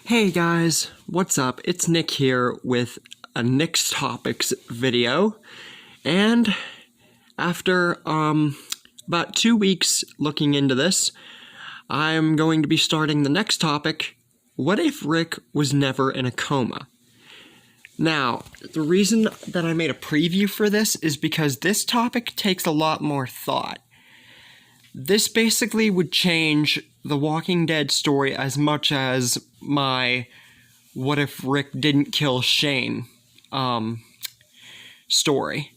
Hey guys, what's up? It's Nick here with a Nick's Topics video, and after about 2 weeks looking into this, I'm going to be starting the next topic. What if Rick was never in a coma? Now, the reason that I made a preview for this is because this topic takes a lot more thought. This basically would change the Walking Dead story as much as my what if Rick didn't kill Shane story.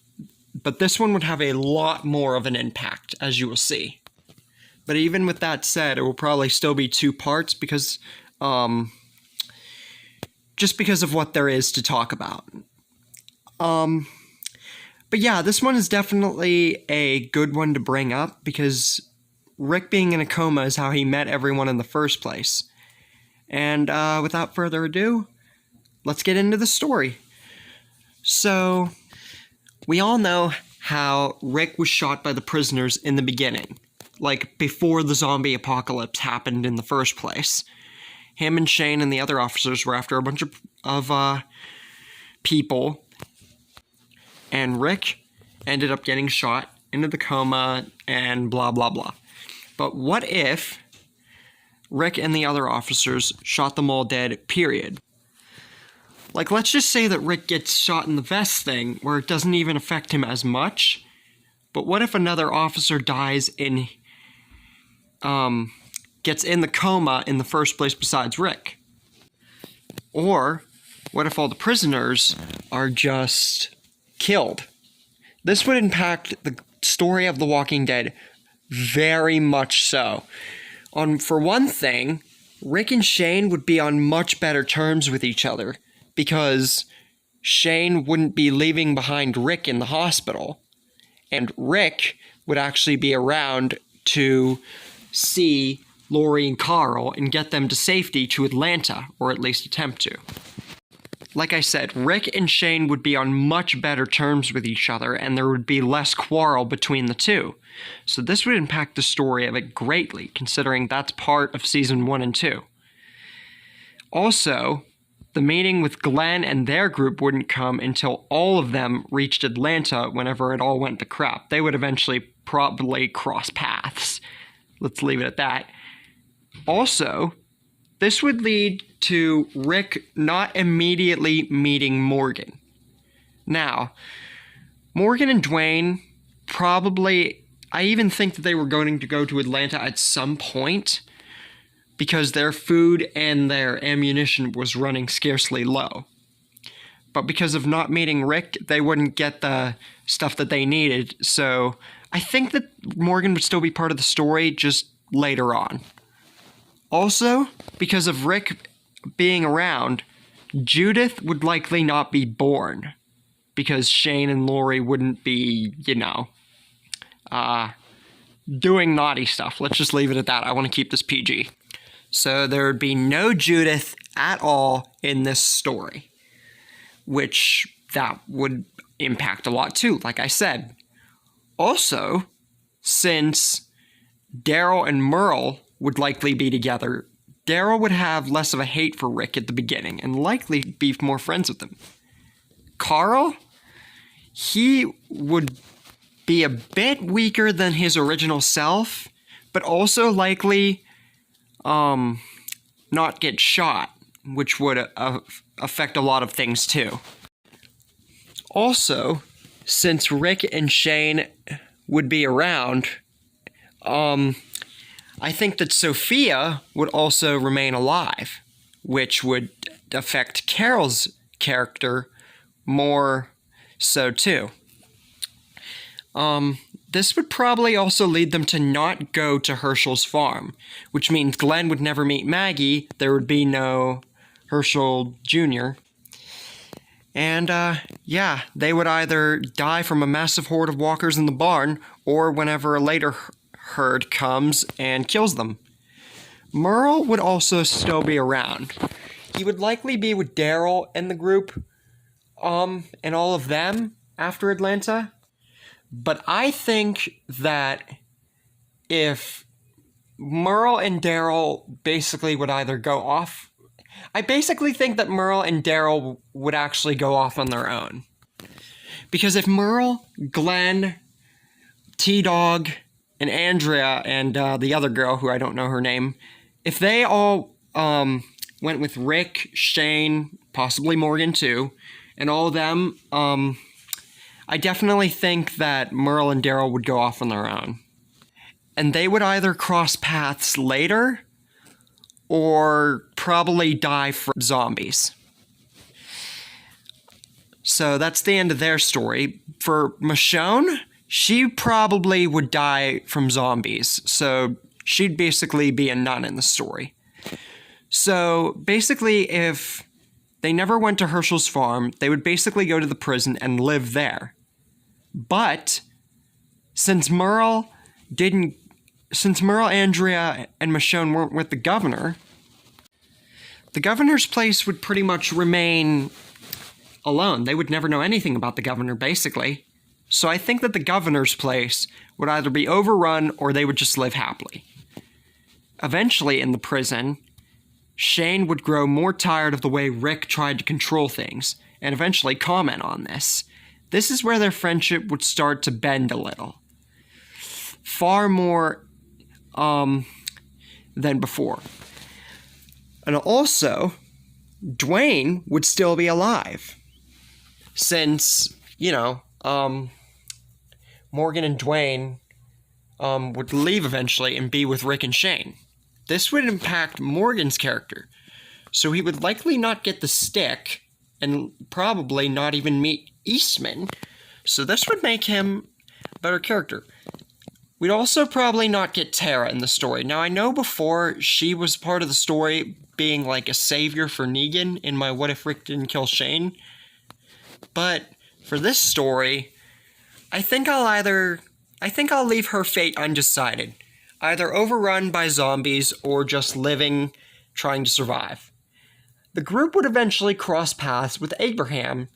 But this one would have a lot more of an impact, as you will see. But even with that said, it will probably still be 2 parts because just because of what there is to talk about. But yeah, this one is definitely a good one to bring up because Rick being in a coma is how he met everyone in the first place. And without further ado, let's get into the story. So, we all know how Rick was shot by the prisoners in the beginning, like before the zombie apocalypse happened in the first place. Him and Shane and the other officers were after a bunch of people, and Rick ended up getting shot into the coma and blah blah blah. But what if Rick and the other officers shot them all dead, period? Like, let's just say that Rick gets shot in the vest thing, where it doesn't even affect him as much. But what if another officer dies gets in the coma in the first place besides Rick? Or, what if all the prisoners are just killed? This would impact the story of The Walking Dead very much so. For one thing, Rick and Shane would be on much better terms with each other because Shane wouldn't be leaving behind Rick in the hospital, and Rick would actually be around to see Lori and Carl and get them to safety to Atlanta, or at least attempt to. Like I said, Rick and Shane would be on much better terms with each other, and there would be less quarrel between the two. So this would impact the story of it greatly, considering that's part of Season 1 and 2. Also, the meeting with Glenn and their group wouldn't come until all of them reached Atlanta whenever it all went to crap. They would eventually probably cross paths. Let's leave it at that. Also, this would lead to Rick not immediately meeting Morgan. Now, Morgan and Dwayne probably, I even think that they were going to go to Atlanta at some point because their food and their ammunition was running scarcely low. But because of not meeting Rick, they wouldn't get the stuff that they needed. So I think that Morgan would still be part of the story, just later on. Also, because of Rick being around, Judith would likely not be born because Shane and Lori wouldn't be, doing naughty stuff. Let's just leave it at that. I want to keep this PG. So there would be no Judith at all in this story, which that would impact a lot too, like I said. Also, since Daryl and Merle would likely be together, Daryl would have less of a hate for Rick at the beginning and likely be more friends with him. Carl, he would be a bit weaker than his original self, but also likely not get shot, which would affect a lot of things too. Also, since Rick and Shane would be around, I think that Sophia would also remain alive, which would affect Carol's character more so too. This would probably also lead them to not go to Herschel's farm, which means Glenn would never meet Maggie, there would be no Herschel Jr., and, yeah, they would either die from a massive horde of walkers in the barn, or whenever a later herd comes and kills them. Merle would also still be around. He would likely be with Daryl and the group, and all of them after Atlanta. But I think that if Merle and Daryl basically would either go off I basically think that Merle and Daryl would actually go off on their own. Because if Merle, Glenn, T-Dog, and Andrea, and the other girl, who I don't know her name, if they all went with Rick, Shane, possibly Morgan too, and all of them, I definitely think that Merle and Daryl would go off on their own. And they would either cross paths later or probably die from zombies. So that's the end of their story. For Michonne, she probably would die from zombies. So she'd basically be a nun in the story. So basically, if they never went to Herschel's farm, they would basically go to the prison and live there. But since Merle, Andrea, and Michonne weren't with the governor's place would pretty much remain alone. They would never know anything about the governor, basically. So I think that the governor's place would either be overrun or they would just live happily. Eventually, in the prison, Shane would grow more tired of the way Rick tried to control things, and eventually comment on this. This is where their friendship would start to bend a little. Far more than before. And also, Dwayne would still be alive. Since, Morgan and Dwayne would leave eventually and be with Rick and Shane. This would impact Morgan's character. So he would likely not get the stick and probably not even meet Eastman. So this would make him a better character. We'd also probably not get Tara in the story. Now, I know before she was part of the story being like a savior for Negan in my What If Rick Didn't Kill Shane. But for this story, I think I'll leave her fate undecided. Either overrun by zombies or just living, trying to survive. The group would eventually cross paths with Abraham,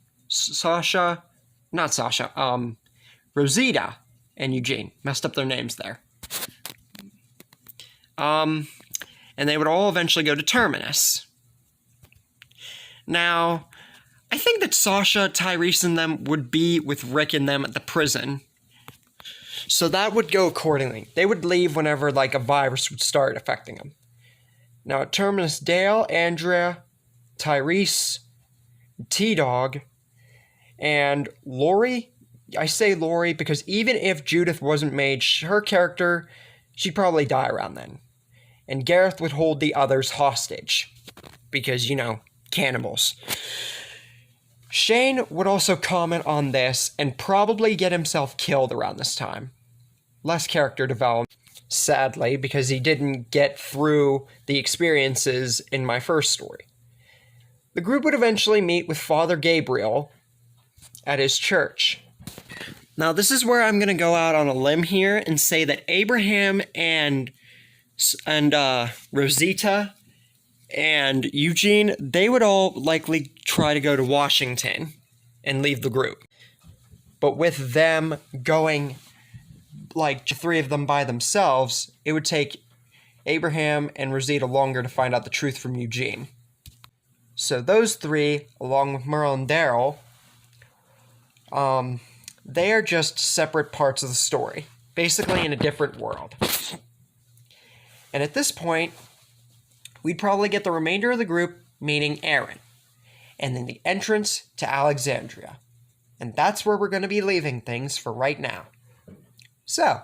Rosita, and Eugene. Messed up their names there. And they would all eventually go to Terminus. Now, I think that Sasha, Tyrese, and them would be with Rick and them at the prison. So that would go accordingly. They would leave whenever, a virus would start affecting them. Now, at Terminus, Dale, Andrea, Tyrese, T-Dog, and Lori. I say Lori because even if Judith wasn't made her character, she'd probably die around then. And Gareth would hold the others hostage. Because, cannibals. Shane would also comment on this and probably get himself killed around this time. Less character development, sadly, because he didn't get through the experiences in my first story. The group would eventually meet with Father Gabriel at his church. Now, this is where I'm going to go out on a limb here and say that Abraham and Rosita and Eugene, they would all likely try to go to Washington and leave the group. But with them going, three of them by themselves, it would take Abraham and Rosita longer to find out the truth from Eugene. So those three, along with Merle and Daryl, they are just separate parts of the story, basically in a different world. And at this point, we'd probably get the remainder of the group meeting Aaron, and then the entrance to Alexandria. And that's where we're going to be leaving things for right now. So,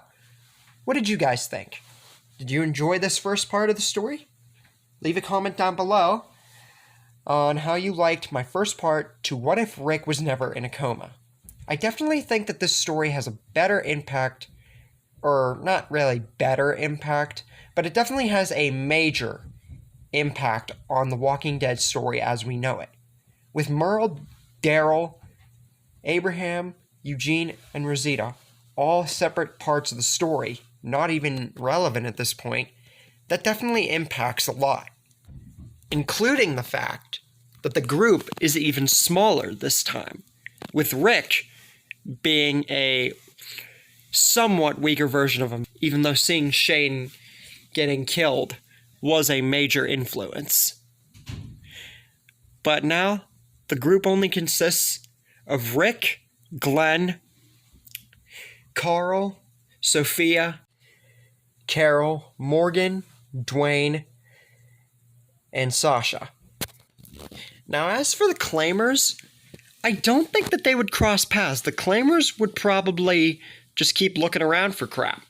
what did you guys think? Did you enjoy this first part of the story? Leave a comment down below on how you liked my first part to What If Rick Was Never in a Coma. I definitely think that this story has a better impact, or not really better impact, but it definitely has a major impact on the Walking Dead story as we know it. With Merle, Daryl, Abraham, Eugene, and Rosita, all separate parts of the story, not even relevant at this point, that definitely impacts a lot. Including the fact that the group is even smaller this time, with Rick being a somewhat weaker version of him, even though seeing Shane getting killed was a major influence. But now, the group only consists of Rick, Glenn, Carl, Sophia, Carol, Morgan, Dwayne, and Sasha. Now, as for the Claimers, I don't think that they would cross paths. The Claimers would probably just keep looking around for crap.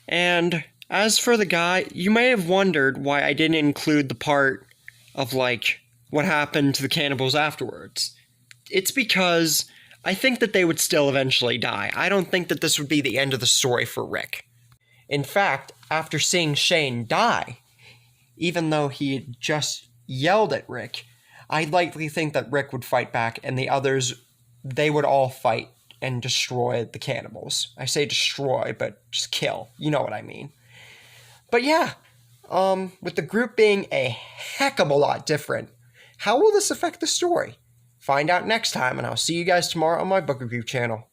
And as for the guy, you may have wondered why I didn't include the part of, like, what happened to the cannibals afterwards. It's because I think that they would still eventually die. I don't think that this would be the end of the story for Rick. In fact, after seeing Shane die, even though he had just yelled at Rick, I likely think that Rick would fight back and the others, they would all fight and destroy the cannibals. I say destroy, but just kill. You know what I mean. But yeah, with the group being a heck of a lot different, how will this affect the story? Find out next time, and I'll see you guys tomorrow on my book review channel.